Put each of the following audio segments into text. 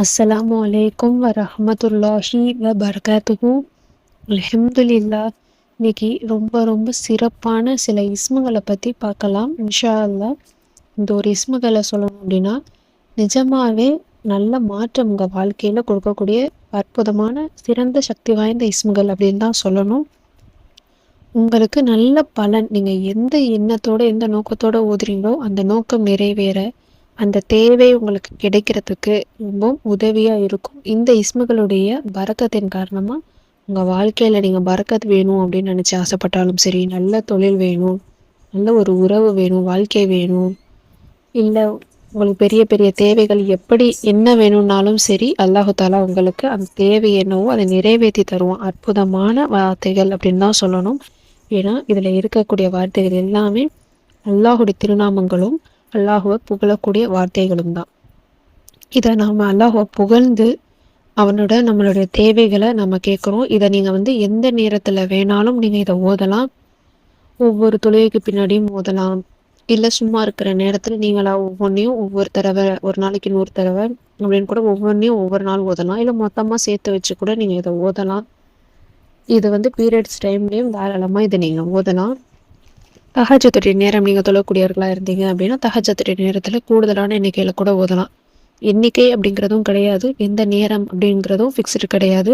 அஸ்ஸலாமு அலைக்கும் வரஹ்மத்துல்லாஹி வபரகாத்துஹு. அல்ஹம்துலில்லாஹ். இன்னைக்கு ரொம்ப ரொம்ப சிறப்பான சில இஸ்முகளை பற்றி பார்க்கலாம் இன்ஷா அல்லாஹ். இந்த ஒரு இஸ்முகளை சொல்லணும் அப்படின்னா நிஜமாவே நல்ல மாற்றம் உங்கள் வாழ்க்கையில் கொடுக்கக்கூடிய அற்புதமான சிறந்த சக்தி வாய்ந்த இஸ்முகள் அப்படின்னு தான் சொல்லணும். உங்களுக்கு நல்ல பலன், நீங்கள் எந்த எண்ணத்தோட எந்த நோக்கத்தோட ஓதுறீங்களோ அந்த நோக்கம் நிறைவேற, அந்த தேவை உங்களுக்கு கிடைக்கிறதுக்கு ரொம்ப உதவியாக இருக்கும். இந்த இஸ்முகளுடைய பரக்கத்தின் காரணமாக உங்கள் வாழ்க்கையில் நீங்கள் பரக்கத் வேணும் அப்படின்னு நினச்சி ஆசைப்பட்டாலும் சரி, நல்ல தொழில் வேணும், நல்ல ஒரு உறவு வேணும், வாழ்க்கை வேணும், இல்லை உங்களுக்கு பெரிய பெரிய தேவைகள் எப்படி என்ன வேணும்னாலும் சரி, அல்லாஹு தாலா உங்களுக்கு அந்த தேவை என்னவோ அதை நிறைவேற்றி தருவோம். அற்புதமான வார்த்தைகள் அப்படின்னு தான் சொல்லணும். ஏன்னா இதில் இருக்கக்கூடிய வார்த்தைகள் எல்லாமே அல்லாஹுடைய திருநாமங்களும் அல்லாஹுவை புகழக்கூடிய வார்த்தைகளும் தான். இதை நாம் அல்லாஹுவை புகழ்ந்து அவனோட நம்மளுடைய தேவைகளை நம்ம கேட்குறோம். இதை நீங்கள் எந்த நேரத்தில் வேணாலும் நீங்கள் இதை ஓதலாம். ஒவ்வொரு தொழுகைக்கு பின்னாடியும் ஓதலாம், இல்லை சும்மா இருக்கிற நேரத்தில் நீங்களா ஒவ்வொன்றையும் ஒவ்வொரு தடவை, ஒரு நாளைக்கு 100 தடவை அப்படின்னு கூட ஒவ்வொன்றையும் ஒவ்வொரு நாள் ஓதலாம். இல்லை மொத்தமாக சேர்த்து வச்சு கூட நீங்கள் இதை ஓதலாம். இது பீரியட்ஸ் டைம்லேயும் தாராளமாக இதை நீங்கள் ஓதலாம். தஹஜ்ஜுடைய நேரம் நீங்கள் தொழக்கூடியவர்களாக இருந்தீங்க அப்படின்னா தஹஜ்ஜுடைய நேரத்தில் கூடுதலான எண்ணிக்கையில் கூட ஓதலாம். எண்ணிக்கை அப்படிங்கிறதும் கிடையாது, எந்த நேரம் அப்படிங்கிறதும் ஃபிக்ஸ்டு கிடையாது.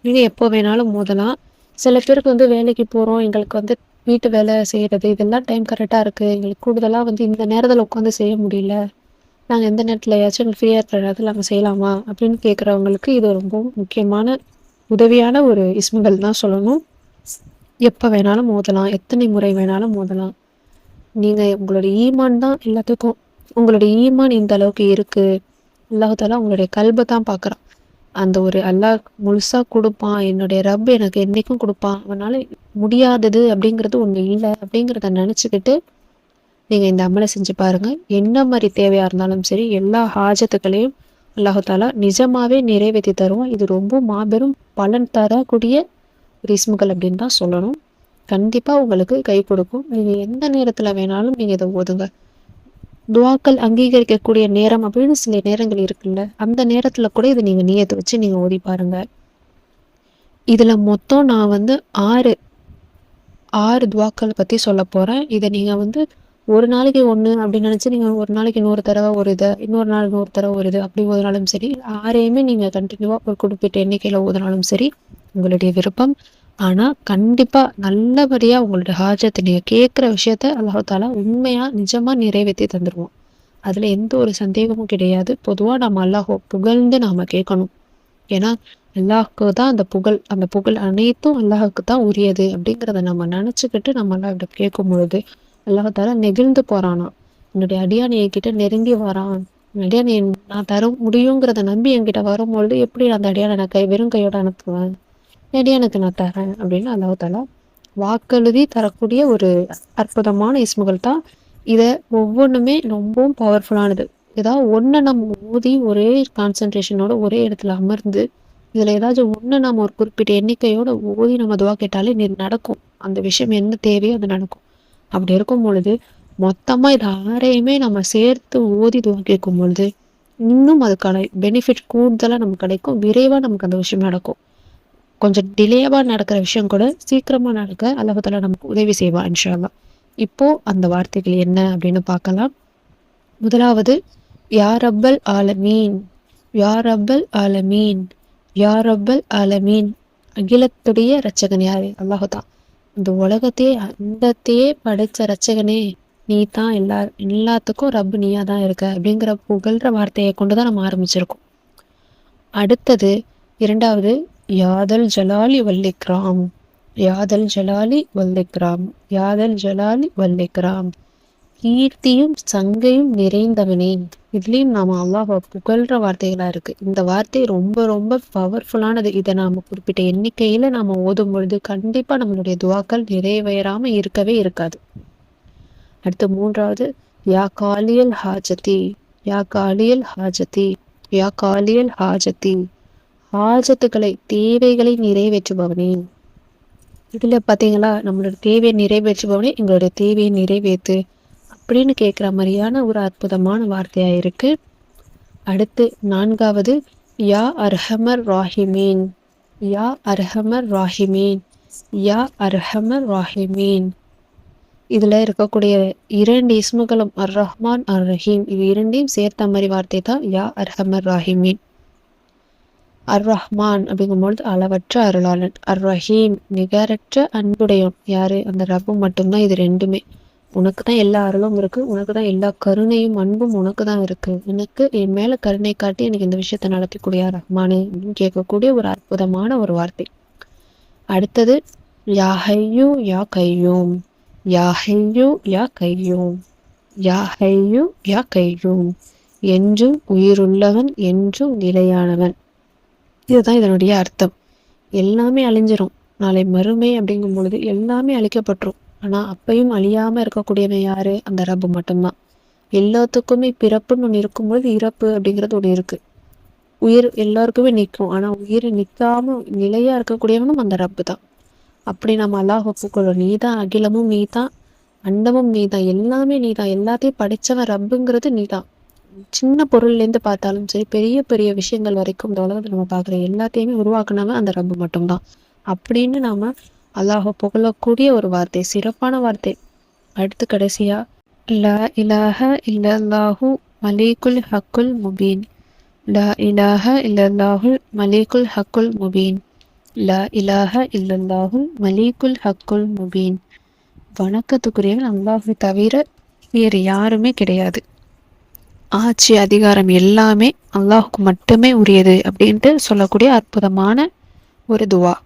நீங்கள் எப்போ வேணாலும் ஓதலாம். சில பேருக்கு வேலைக்கு போகிறோம், எங்களுக்கு வீட்டு வேலை செய்கிறது இதெல்லாம் டைம் கரெக்டாக இருக்குது, எங்களுக்கு கூடுதலாக இந்த நேரத்தில் உட்காந்து செய்ய முடியல, நாங்கள் எந்த நேரத்துலையாச்சும் எங்களுக்கு ஃப்ரீயாக இருக்கிற நேரத்தில் நாங்கள் செய்யலாமா அப்படின்னு கேட்குறவங்களுக்கு இது ரொம்ப முக்கியமான உதவியான ஒரு இஸ்முகள் தான் சொல்லணும். எப்போ வேணாலும் ஓதலாம், எத்தனை முறை வேணாலும் ஓதலாம். நீங்கள் உங்களுடைய ஈமான் தான் எல்லாத்துக்கும், உங்களுடைய ஈமான் இந்த அளவுக்கு இருக்குது, அல்லாஹாலா உங்களுடைய கல்பை தான் பார்க்குறான். அந்த ஒரு அல்லாஹ் முழுசாக கொடுப்பான், என்னுடைய ரப் எனக்கு என்றைக்கும் கொடுப்பான், அவனால் முடியாதது அப்படிங்கிறது ஒன்று இல்லை அப்படிங்கிறத நினச்சிக்கிட்டு நீங்கள் இந்த அமலை செஞ்சு பாருங்கள். என்ன மாதிரி தேவையாக இருந்தாலும் சரி, எல்லா ஹாஜத்துக்களையும் அல்லாஹாலா நிஜமாகவே நிறைவேற்றி தருவோம். இது ரொம்ப மாபெரும் பலன் தரக்கூடிய ஒரு இஸ்முகள் அப்படின்னு தான் சொல்லணும். கண்டிப்பாக உங்களுக்கு கை கொடுக்கும். நீங்கள் எந்த நேரத்தில் வேணாலும் நீங்கள் இதை ஓதுங்க. துவாக்கள் அங்கீகரிக்கக்கூடிய நேரம் அப்படின்னு சில நேரங்கள் இருக்குல்ல, அந்த நேரத்தில் கூட இதை நீங்கள் நியத்தை வச்சு நீங்கள் ஓதி பாருங்க. இதில் மொத்தம் நான் 6 துவாக்கள் பற்றி சொல்ல போகிறேன். இதை நீங்கள் ஒரு நாளைக்கு ஒன்று அப்படின்னு நினச்சி நீங்கள் ஒரு நாளைக்கு 100 தடவை ஒரு இதை, இன்னொரு நாள் 100 தடவை ஒரு இது அப்படி ஓதினாலும் சரி, 6ஐயுமே நீங்கள் கண்டினியூவாக ஒரு குறிப்பிட்ட எண்ணிக்கையில் ஓதினாலும் சரி, உங்களுடைய விருப்பம். ஆனால் கண்டிப்பாக நல்லபடியாக உங்களுடைய ஹாஜத்தை நீங்கள் கேட்குற விஷயத்த அல்லாஹாலா உண்மையாக நிஜமாக நிறைவேற்றி தந்துடுவோம். அதில் எந்த ஒரு சந்தேகமும் கிடையாது. பொதுவாக நம்ம அல்லாஹோ புகழ்ந்து நாம் கேட்கணும். ஏன்னா அல்லாஹுக்கு தான் அந்த புகழ் அனைத்தும் அல்லாஹுக்கு தான் உரியது அப்படிங்கிறத நம்ம நினச்சிக்கிட்டு நம்ம எல்லாம் இப்படி கேட்கும் பொழுது அல்லாஹாலா நெகிழ்ந்து போகிறானா, என்னுடைய அடியானை என்கிட்ட நெருங்கி வரான், அடியானை நான் தர முடியுங்கிறத நம்பி என்கிட்ட வரும்பொழுது எப்படி அந்த அடியானை நான் வெறும் கையோட அனுப்புவேன், நெடியானுக்கு நான் தரேன் அப்படின்னு அல்லாஹாலா வாக்கெழுதி தரக்கூடிய ஒரு அற்புதமான இஸ்முகள் தான். இதை ஒவ்வொன்றுமே ரொம்பவும் பவர்ஃபுல்லானது. ஏதாவது ஒன்று நம்ம ஊதி ஒரே கான்சன்ட்ரேஷனோட ஒரே இடத்துல அமர்ந்து இதில் ஏதாச்சும் ஒன்று நம்ம ஒரு குறிப்பிட்ட எண்ணிக்கையோட ஊதி நம்ம துவா கேட்டாலே நடக்கும். அந்த விஷயம் என்ன தேவையோ அது நடக்கும். அப்படி இருக்கும் பொழுது மொத்தமாக இது 6ஐயுமே நம்ம சேர்த்து ஓதி துவா கேட்கும் பொழுது இன்னும் அதுக்கான பெனிஃபிட் கூடுதலாக நமக்கு கிடைக்கும். விரைவாக நமக்கு அந்த விஷயம் நடக்கும். கொஞ்சம் டிலேவாக நடக்கிற விஷயம் கூட சீக்கிரமாக நடக்க அல்லாஹ்தாலா நமக்கு உதவி செய்வான் இன்ஷா அல்லாஹ். இப்போது அந்த வார்த்தைகள் என்ன அப்படின்னு பார்க்கலாம். முதலாவது, யா ரப்பல் ஆலமீன், யா ரப்பல் ஆலமீன், யா ரப்பல் ஆலமீன். அகிலத்துடைய இரட்சகன் யாரு? அல்லாஹுதான். இந்த உலகத்தையே அண்டத்தையே படைச்ச இரட்சகனே நீ தான், எல்லாத்துக்கும் ரப்பு நீயா தான் இருக்க அப்படிங்கிற புகழ்கிற வார்த்தையை கொண்டு தான் நம்ம ஆரம்பிச்சிருக்கோம். அடுத்தது இரண்டாவது, யாதல் ஜலாலி வல்லிக்ராம், யாதல் ஜலாலி வல்லிக்ராம், யாதல் ஜலாலி வல்லிக்ராம். கீர்த்தியும் சங்கையும் நிறைந்தவனே. இதுலேயும் நாம் அல்லாஹ் புகழ்கிற வார்த்தைகளாக இருக்குது. இந்த வார்த்தை ரொம்ப ரொம்ப பவர்ஃபுல்லானது. இதை நாம் குறிப்பிட்ட எண்ணிக்கையில் நாம் ஓதும் பொழுது கண்டிப்பாக நம்மளுடைய துவாக்கள் நிறைவேறாமல் இருக்கவே இருக்காது. அடுத்து மூன்றாவது, யா காலியல் ஹாஜதி, யா காலியல் ஹாஜதி, யா காலியல் ஹாஜதி. ஹாஜத்துக்களை தேவைகளை நிறைவேற்றுபவனே. இதில் பார்த்தீங்களா, நம்மளோட தேவையை நிறைவேற்றுபவனே எங்களுடைய தேவையை நிறைவேற்று அப்படின்னு கேட்குற மாதிரியான ஒரு அற்புதமான வார்த்தையாக இருக்குது. அடுத்து 4வது யா அர்ஹமர் ராஹிமீன், யா அர்ஹமர் ராஹிமீன், யா அர்ஹமர் ராஹிமீன். இதுல இருக்கக்கூடிய 2 இஸ்முகளும் அர் ரஹ்மான் அர் ரஹீம், இது இரண்டையும் சேர்த்த மாதிரி வார்த்தை தான் யா அர்ஹமர் ராஹிமீன். அர் ரஹ்மான் அப்படிங்கும்பொழுது அளவற்ற அருளாளன், அர் ரஹீம் நிகரற்ற அன்புடையோன். யாரு? அந்த ரப்பு மட்டும்தான். இது ரெண்டுமே உனக்கு தான் எல்லா அருளும் இருக்கு, உனக்கு தான் எல்லா கருணையும் அன்பும் உனக்கு தான் இருக்கு, எனக்கு என் மேல கருணை காட்டி எனக்கு இந்த விஷயத்த நடத்திக்கூடிய ரஹ்மானு அப்படின்னு கேட்கக்கூடிய ஒரு அற்புதமான ஒரு வார்த்தை. அடுத்தது யா ஹையூ யா கையூம், யா ஹையூ யா கையூம், யா ஹையூ யா கையூம். என்றும் உயிருள்ளவன், என்றும் நிலையானவன். இதுதான் இதனுடைய அர்த்தம். எல்லாமே அழிஞ்சிரும், நாளை மறுமை அப்படிங்கும் பொழுது எல்லாமே அழிக்கப்பட்டுரும். ஆனா அப்பையும் அழியாம இருக்கக்கூடியவன் யாரு? அந்த ரப்பு மட்டும்தான். எல்லாத்துக்குமே பிறப்புன்னு ஒண்ணு இருக்கும்பொழுது இறப்பு அப்படிங்கிறது ஒண்ணு இருக்கு. உயிர் எல்லாருக்குமே நிற்கும், ஆனா உயிர் நிற்காம நிலையா இருக்கக்கூடியவனும் அந்த ரப்பு தான். அப்படி நம்ம அல்லாஹ் ஒப்புக்கொள்ளும். நீதான் அகிலமும் நீதான், அண்டமும் நீதான், எல்லாமே நீதான், எல்லாத்தையும் படைச்சவன் ரப்புங்கிறது நீதான். சின்ன பொருள்லேருந்து பார்த்தாலும் சரி, பெரிய பெரிய விஷயங்கள் வரைக்கும் இந்த உலகத்தில் நம்ம பார்க்குற எல்லாத்தையுமே உருவாக்குனவன் அந்த ரப்பு மட்டும்தான் அப்படின்னு நாம அல்லாஹ் புகழக்கூடிய ஒரு வார்த்தை, சிறப்பான வார்த்தை. அடுத்து கடைசியா லா இலாஹ இல்லல்லாஹு மலீகுல் ஹக்குல் முபீன், லா இலாஹ இல்லல்லாஹு மலீகுல் ஹக்குல் முபீன், லா இலாஹ இல்லல்லாஹு மலீகுல் ஹக்குல் முபீன். வணக்கத்துக்குரியவன் அல்லாஹை தவிர வேறு யாருமே கிடையாது. ஆட்சி அதிகாரம் எல்லாமே அல்லாஹுக்கு மட்டுமே உரியது அப்படின்ட்டு சொல்லக்கூடிய அற்புதமான ஒரு துவா.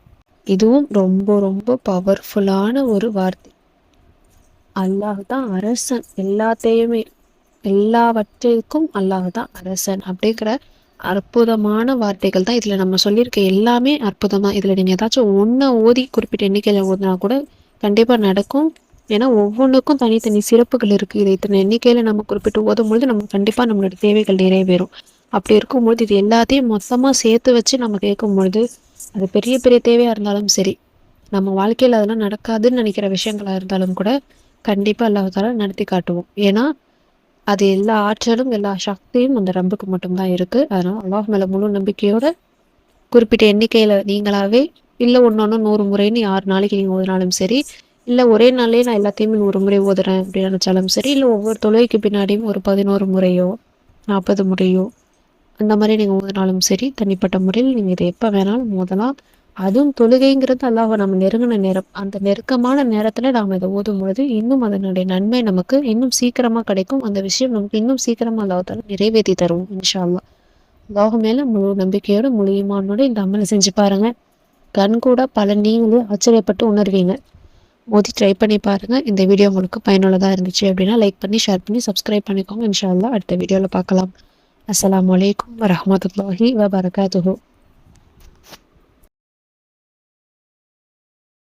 இதுவும் ரொம்ப ரொம்ப பவர்ஃபுல்லான ஒரு வார்த்தை. அல்லாஹ் தான் அரசன், எல்லாத்தையுமே எல்லாவற்றிற்கும் அல்லாஹ் தான் அரசன் அப்படிங்கிற அற்புதமான வார்த்தைகள் தான் இதுல நம்ம சொல்லியிருக்க. எல்லாமே அற்புதம் தான். இதுல நீங்க ஏதாச்சும் ஒன்றை ஓதி குறிப்பிட்ட எண்ணிக்கையில ஓதினா கூட கண்டிப்பா நடக்கும். ஏன்னா ஒவ்வொன்றுக்கும் தனித்தனி சிறப்புகள் இருக்கு. இதை இத்தனை எண்ணிக்கையில நம்ம குறிப்பிட்டு ஓதும் பொழுது நம்ம கண்டிப்பா நம்மளோட தேவைகள் நிறைவேறும். அப்படி இருக்கும்பொழுது இது எல்லாத்தையும் மொத்தமா சேர்த்து வச்சு நம்ம கேட்கும் பொழுது அது பெரிய பெரிய தேவையா இருந்தாலும் சரி, நம்ம வாழ்க்கையில அதெல்லாம் நடக்காதுன்னு நினைக்கிற விஷயங்களா இருந்தாலும் கூட கண்டிப்பா அல்லாஹ்தாலா நடத்தி காட்டுவோம். ஏன்னா அது எல்லா ஆற்றலும் எல்லா சக்தியும் அந்த ரப்புக்கு மட்டும்தான் இருக்கு. அதனால அல்லாஹ் மேல முழு நம்பிக்கையோட குறிப்பிட்ட எண்ணிக்கையில நீங்களாவே இல்லை ஒன்னொன்னு 100 முறைன்னு 6 நாளைக்கு நீங்க ஓதினாலும் சரி, இல்லை ஒரே நாளே நான் எல்லாத்தையுமே 100 முறை ஓதுறேன் அப்படின்னு நினைச்சாலும் சரி, இல்லை ஒவ்வொரு தொழுகைக்கு பின்னாடியும் ஒரு 11 முறையோ 40 முறையோ அந்த மாதிரி நீங்கள் ஓதினாலும் சரி, தனிப்பட்ட முறையில் நீங்கள் இதை எப்போ வேணாலும் ஓதலாம். அதுவும் தொழுகைங்கிறது அல்லாஹ் நம்ம நெருங்கின நேரம், அந்த நெருக்கமான நேரத்தில் நாம் இதை ஓதும் பொழுது இன்னும் அதனுடைய நன்மை நமக்கு இன்னும் சீக்கிரமாக கிடைக்கும். அந்த விஷயம் நமக்கு இன்னும் சீக்கிரமாக அல்லாஹ்தாலா நிறைவேற்றி தருவோம் இன்ஷா அல்லாஹ். அல்லாஹ் மேல முழு நம்பிக்கையோட முழு ஈமானோட இந்த அமலை செஞ்சு பாருங்க. கண் கூட பல நீங்களே ஆச்சரியப்பட்டு உணர்வீங்க. மோதி ட்ரை பண்ணி பாருங்க. இந்த வீடியோ உங்களுக்கு பயனுள்ளதாக இருந்துச்சு அப்படின்னா லைக் பண்ணி ஷேர் பண்ணி சப்ஸ்கிரைப் பண்ணிக்கோங்க. இன்ஷா அல்லாஹ் அடுத்த வீடியோவில் பார்க்கலாம். அஸ்ஸலாமு அலைக்கும் வரஹ்மத்துல்லாஹி வபரகாத்துஹு.